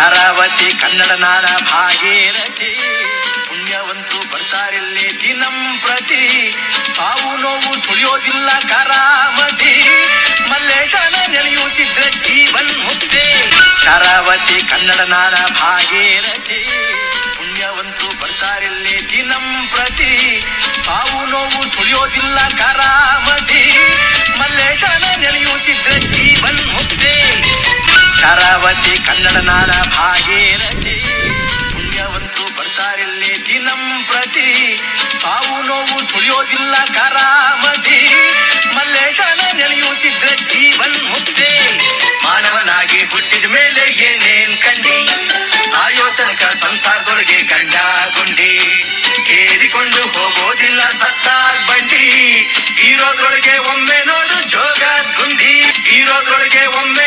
ಶರಾವತಿ ಕನ್ನಡ ನಾಡ ಭಾಗೀರಥಿ ಪುಣ್ಯವಂತರು ಬರ್ತಾರಿಲ್ಲಿ ದಿನಂ ಪ್ರತಿ ಸಾವು ನೋವು ಸುಳಿಯೋದಿಲ್ಲ ಕರಾಮತಿ ಮಲ್ಲೇಶನ ನೆನೆಯುತ್ತಿದ್ರೆ ಜೀವನ್ ಮುಕ್ತಿ ಶರಾವತಿ ಕನ್ನಡ ನಾಡ ಭಾಗೀರಥಿ ಪುಣ್ಯವಂತರು ಬರ್ತಾರಿಲ್ಲಿ ದಿನಂ ಪ್ರತಿ ಸಾವು ನೋವು ಸುಳಿಯೋದಿಲ್ಲ ಕರಾಮತಿ ಮಲ್ಲೇಶನ ನೆನೆಯುತ್ತಿದ್ರೆ ಜೀವನ್ ಮುಕ್ತಿ ಶರಾವತಿ ಕನ್ನಡ ನಾಡ ಭಾಗೀರಥಿ ಪುಣ್ಯವಂತರು ಬರ್ತಾರಿಲ್ಲಿ ದಿನಂ ಪ್ರತಿ ಸಾವು ನೋವು ಸುಳಿಯೋದಿಲ್ಲ ಕರಾಮತಿ ಮಲ್ಲೇಶನ ನೆನೆಯುತ್ತಿದ್ರೆ ಜೀವನ್ ಮುಕ್ತಿ ಮಾನವನಾಗಿ ಹುಟ್ಟಿದ ಮೇಲೆ ಏನೇನ್ ಕಂಡಿ ಸಾಯೋ ತನಕ ಸಂಸಾರದೊಳಗೆ ಗಂಡ ಗುಂಡಿ ಕೇರಿಕೊಂಡು ಹೋಗೋದಿಲ್ಲ ಸತ್ತಾಗ್ ಬಂಡಿ ಇರೋದ್ರೊಳಗೆ ಒಮ್ಮೆ ನೋಡು ಜೋಗ ಗುಂಡಿ ಇರೋದ್ರೊಳಗೆ ಒಮ್ಮೆ